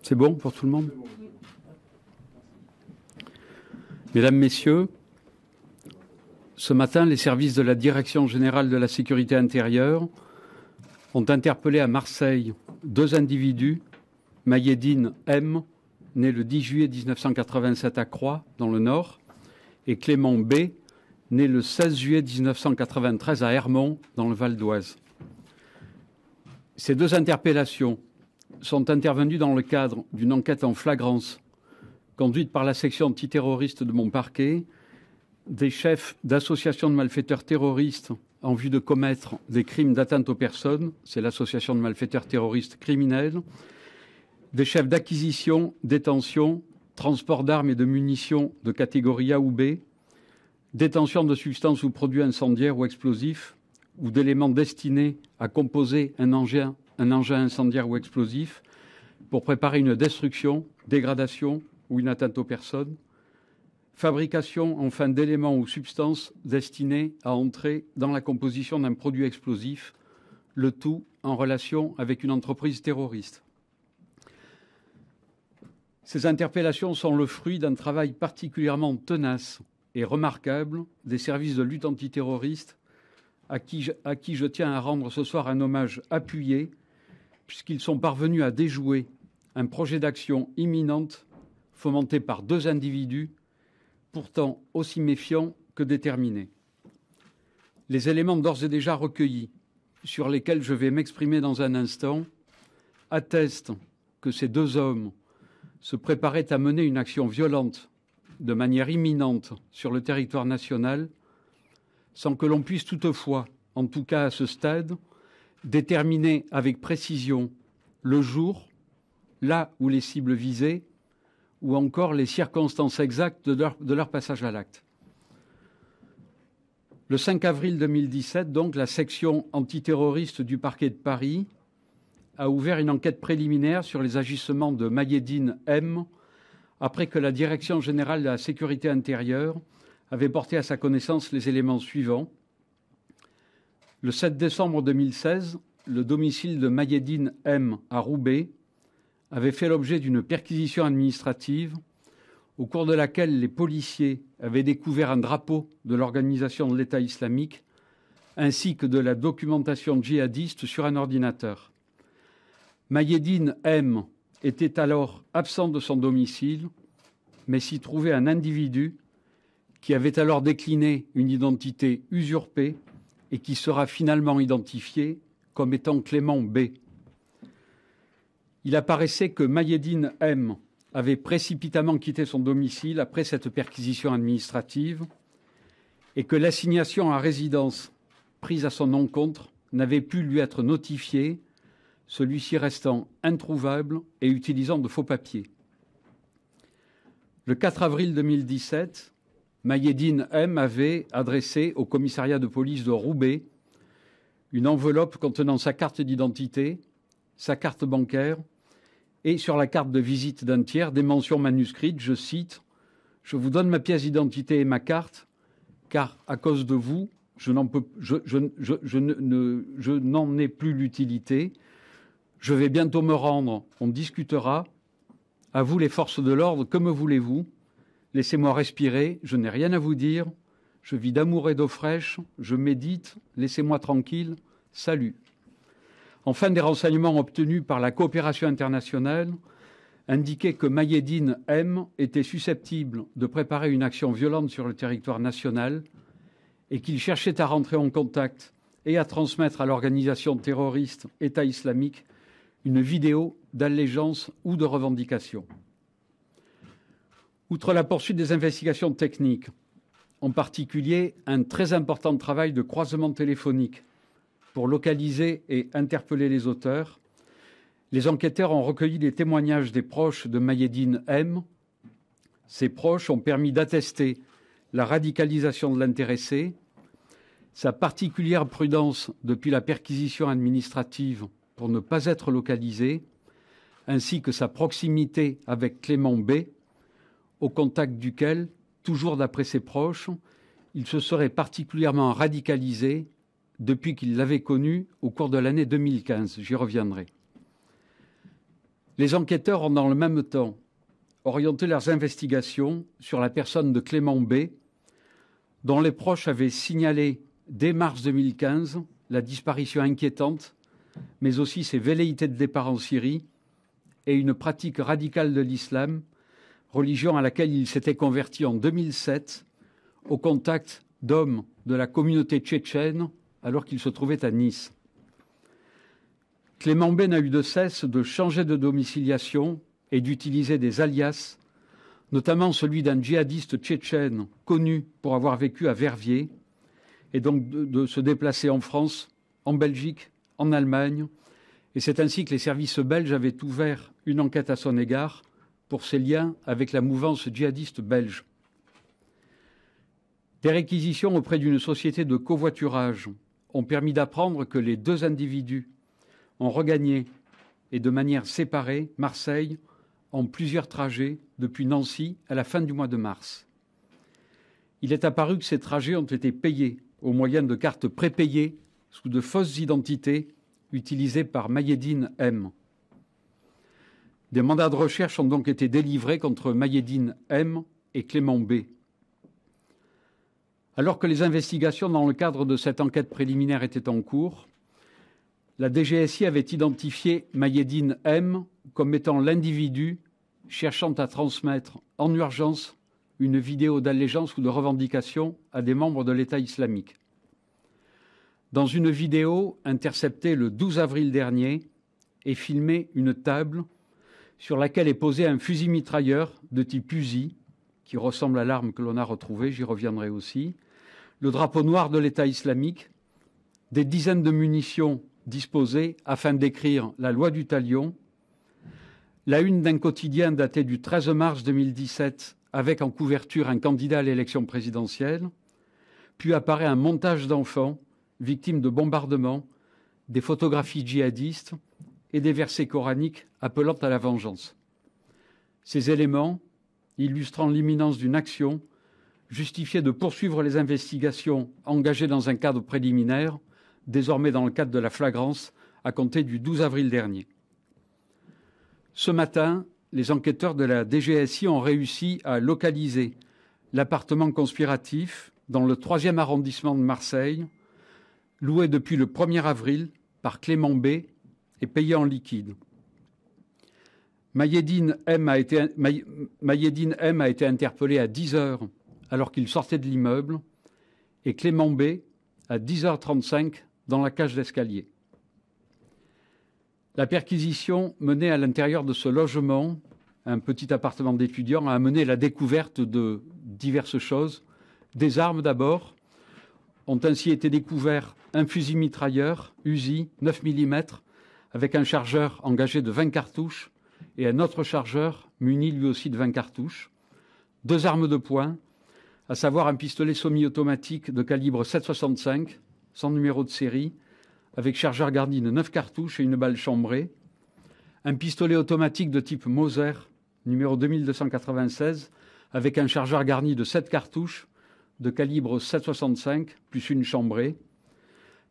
C'est bon pour tout le monde? Mesdames, Messieurs, ce matin, les services de la Direction générale de la sécurité intérieure ont interpellé à Marseille 2 individus, Maïeddine M, né le 10 juillet 1987 à Croix, dans le Nord, et Clément B, né le 16 juillet 1993 à Hermont, dans le Val d'Oise. Ces 2 interpellations sont intervenues dans le cadre d'une enquête en flagrance conduite par la section antiterroriste de mon parquet, des chefs d'associations de malfaiteurs terroristes en vue de commettre des crimes d'atteinte aux personnes, c'est l'association de malfaiteurs terroristes criminels, des chefs d'acquisition, détention, transport d'armes et de munitions de catégorie A ou B, détention de substances ou produits incendiaires ou explosifs, ou d'éléments destinés à composer un engin incendiaire ou explosif pour préparer une destruction, dégradation ou une atteinte aux personnes, fabrication enfin d'éléments ou substances destinés à entrer dans la composition d'un produit explosif, le tout en relation avec une entreprise terroriste. Ces interpellations sont le fruit d'un travail particulièrement tenace et remarquable des services de lutte antiterroriste à qui je tiens à rendre ce soir un hommage appuyé, puisqu'ils sont parvenus à déjouer un projet d'action imminente fomenté par 2 individus, pourtant aussi méfiants que déterminés. Les éléments d'ores et déjà recueillis, sur lesquels je vais m'exprimer dans un instant, attestent que ces 2 hommes se préparaient à mener une action violente de manière imminente sur le territoire national, sans que l'on puisse toutefois, en tout cas à ce stade, déterminer avec précision le jour, là où les cibles visées, ou encore les circonstances exactes de leur passage à l'acte. Le 5 avril 2017, donc, la section antiterroriste du parquet de Paris a ouvert une enquête préliminaire sur les agissements de Maïeddine M, après que la Direction générale de la sécurité intérieure avait porté à sa connaissance les éléments suivants. Le 7 décembre 2016, le domicile de Maïeddine M à Roubaix avait fait l'objet d'une perquisition administrative au cours de laquelle les policiers avaient découvert un drapeau de l'organisation de l'État islamique ainsi que de la documentation djihadiste sur un ordinateur. Maïeddine M était alors absent de son domicile, mais s'y trouvait un individu qui avait alors décliné une identité usurpée et qui sera finalement identifié comme étant Clément B. Il apparaissait que Maïeddine M avait précipitamment quitté son domicile après cette perquisition administrative et que l'assignation à résidence prise à son encontre n'avait pu lui être notifiée, celui-ci restant introuvable et utilisant de faux papiers. Le 4 avril 2017, Maïeddine M avait adressé au commissariat de police de Roubaix une enveloppe contenant sa carte d'identité, sa carte bancaire et sur la carte de visite d'un tiers des mentions manuscrites, je cite, « Je vous donne ma pièce d'identité et ma carte, car à cause de vous, je n'en ai plus l'utilité. Je vais bientôt me rendre, on discutera. À vous les forces de l'ordre, que me voulez-vous? Laissez-moi respirer, je n'ai rien à vous dire. Je vis d'amour et d'eau fraîche, je médite, laissez-moi tranquille. Salut. » Enfin, des renseignements obtenus par la coopération internationale indiquaient que Maïeddine M était susceptible de préparer une action violente sur le territoire national et qu'il cherchait à rentrer en contact et à transmettre à l'organisation terroriste État islamique une vidéo d'allégeance ou de revendication. Outre la poursuite des investigations techniques, en particulier un très important travail de croisement téléphonique pour localiser et interpeller les auteurs, les enquêteurs ont recueilli les témoignages des proches de Maïeddine M. Ces proches ont permis d'attester la radicalisation de l'intéressé, sa particulière prudence depuis la perquisition administrative pour ne pas être localisé, ainsi que sa proximité avec Clément B, au contact duquel, toujours d'après ses proches, il se serait particulièrement radicalisé depuis qu'il l'avait connu au cours de l'année 2015. J'y reviendrai. Les enquêteurs ont dans le même temps orienté leurs investigations sur la personne de Clément B, dont les proches avaient signalé dès mars 2015 la disparition inquiétante, mais aussi ses velléités de départ en Syrie et une pratique radicale de l'islam, religion à laquelle il s'était converti en 2007 au contact d'hommes de la communauté tchétchène alors qu'il se trouvait à Nice. Clément B n'a eu de cesse de changer de domiciliation et d'utiliser des alias, notamment celui d'un djihadiste tchétchène connu pour avoir vécu à Verviers, et donc de se déplacer en France, en Belgique, en Allemagne. Et c'est ainsi que les services belges avaient ouvert une enquête à son égard pour ses liens avec la mouvance djihadiste belge. Des réquisitions auprès d'une société de covoiturage ont permis d'apprendre que les deux individus ont regagné, et de manière séparée, Marseille en plusieurs trajets depuis Nancy à la fin du mois de mars. Il est apparu que ces trajets ont été payés au moyen de cartes prépayées sous de fausses identités utilisées par Maïeddine M. Des mandats de recherche ont donc été délivrés contre Maïeddine M et Clément B. Alors que les investigations dans le cadre de cette enquête préliminaire étaient en cours, la DGSI avait identifié Maïeddine M comme étant l'individu cherchant à transmettre en urgence une vidéo d'allégeance ou de revendication à des membres de l'État islamique. Dans une vidéo interceptée le 12 avril dernier est filmée une table sur laquelle est posé un fusil mitrailleur de type Uzi, qui ressemble à l'arme que l'on a retrouvée, j'y reviendrai aussi, le drapeau noir de l'État islamique, des dizaines de munitions disposées afin d'écrire la loi du talion, la une d'un quotidien daté du 13 mars 2017 avec en couverture un candidat à l'élection présidentielle, puis apparaît un montage d'enfants victimes de bombardements, des photographies djihadistes et des versets coraniques appelant à la vengeance. Ces éléments, illustrant l'imminence d'une action, justifiaient de poursuivre les investigations engagées dans un cadre préliminaire, désormais dans le cadre de la flagrance, à compter du 12 avril dernier. Ce matin, les enquêteurs de la DGSI ont réussi à localiser l'appartement conspiratif dans le 3e arrondissement de Marseille, loué depuis le 1er avril par Clément B et payé en liquide. Maïeddine M a été interpellé à 10 heures alors qu'il sortait de l'immeuble et Clément B à 10h35 dans la cage d'escalier. La perquisition menée à l'intérieur de ce logement, un petit appartement d'étudiants, a amené la découverte de diverses choses. Des armes d'abord. Ont ainsi été découverts un fusil mitrailleur Uzi 9 mm avec un chargeur engagé de 20 cartouches et un autre chargeur muni lui aussi de 20 cartouches. 2 armes de poing, à savoir un pistolet semi-automatique de calibre 7,65 sans numéro de série, avec chargeur garni de 9 cartouches et une balle chambrée, un pistolet automatique de type Mauser, numéro 2296, avec un chargeur garni de 7 cartouches, de calibre 7,65, plus une chambrée,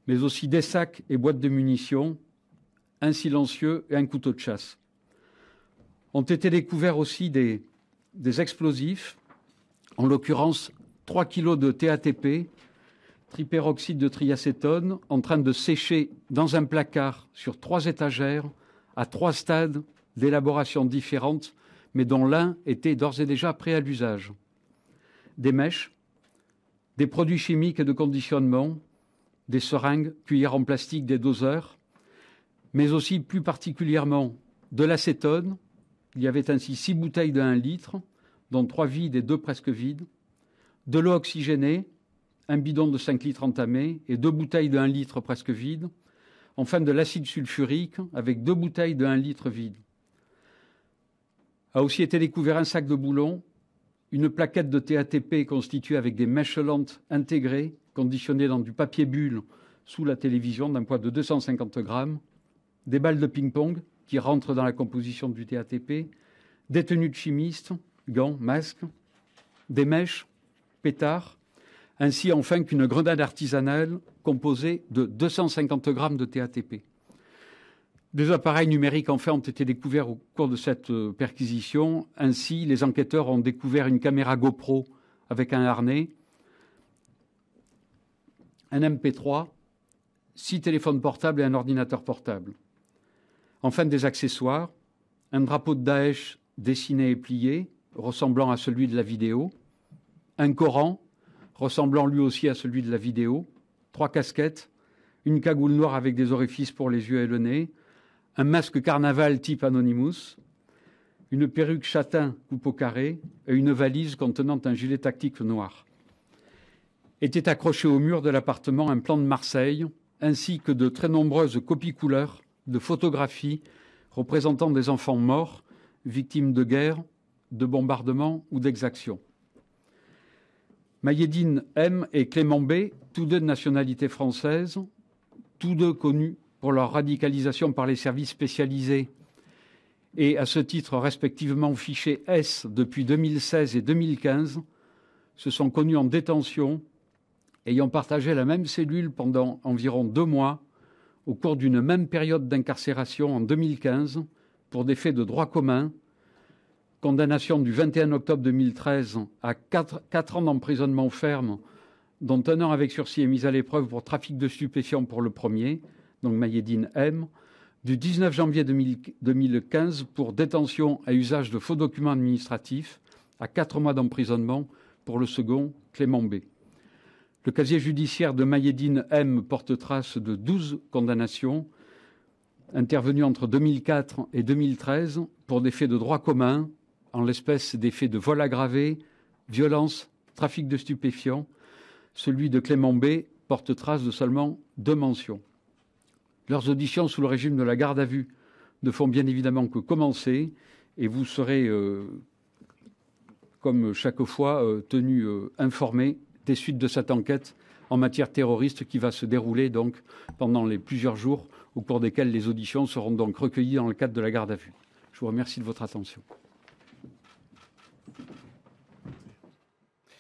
mais aussi des sacs et boîtes de munitions, un silencieux et un couteau de chasse. Ont été découverts aussi des explosifs, en l'occurrence 3 kg de TATP, triperoxyde de triacétone, en train de sécher dans un placard sur 3 étagères, à 3 stades d'élaboration différentes, mais dont l'un était d'ores et déjà prêt à l'usage. Des mèches, des produits chimiques et de conditionnement, des seringues, cuillères en plastique, des doseurs, mais aussi plus particulièrement de l'acétone. Il y avait ainsi 6 bouteilles de 1 litre, dont 3 vides et 2 presque vides, de l'eau oxygénée, un bidon de 5 litres entamé et 2 bouteilles de 1 litre presque vides, enfin de l'acide sulfurique avec 2 bouteilles de 1 litre vides. A aussi été découvert un sac de boulons, une plaquette de TATP constituée avec des mèches lentes intégrées, conditionnées dans du papier bulle sous la télévision d'un poids de 250 grammes, des balles de ping-pong qui rentrent dans la composition du TATP, des tenues de chimistes, gants, masques, des mèches, pétards, ainsi enfin qu'une grenade artisanale composée de 250 grammes de TATP. Des appareils numériques, enfin, ont été découverts au cours de cette perquisition. Ainsi, les enquêteurs ont découvert une caméra GoPro avec un harnais, un MP3, 6 téléphones portables et un ordinateur portable. Enfin, des accessoires, un drapeau de Daesh dessiné et plié, ressemblant à celui de la vidéo, un Coran, ressemblant lui aussi à celui de la vidéo, 3 casquettes, une cagoule noire avec des orifices pour les yeux et le nez, un masque carnaval type Anonymous, une perruque châtain coupe au carré et une valise contenant un gilet tactique noir. Était accroché au mur de l'appartement un plan de Marseille, ainsi que de très nombreuses copies couleurs de photographies représentant des enfants morts, victimes de guerre, de bombardements ou d'exactions. Maïeddine M et Clément B, tous deux de nationalité française, tous deux connus pour leur radicalisation par les services spécialisés et à ce titre respectivement fichés S depuis 2016 et 2015, se sont connus en détention, ayant partagé la même cellule pendant environ 2 mois au cours d'une même période d'incarcération en 2015 pour des faits de droit commun, condamnation du 21 octobre 2013 à 4 ans d'emprisonnement ferme, dont 1 an avec sursis et mise à l'épreuve pour trafic de stupéfiants pour le premier, donc Maïeddine M, du 19 janvier 2015 pour détention à usage de faux documents administratifs, à 4 mois d'emprisonnement pour le second, Clément B. Le casier judiciaire de Maïeddine M porte trace de 12 condamnations intervenues entre 2004 et 2013 pour des faits de droit commun, en l'espèce des faits de vol aggravé, violence, trafic de stupéfiants. Celui de Clément B porte trace de seulement 2 mentions. Leurs auditions sous le régime de la garde à vue ne font bien évidemment que commencer et vous serez, comme chaque fois, tenus informés des suites de cette enquête en matière terroriste qui va se dérouler donc pendant les plusieurs jours au cours desquels les auditions seront donc recueillies dans le cadre de la garde à vue. Je vous remercie de votre attention.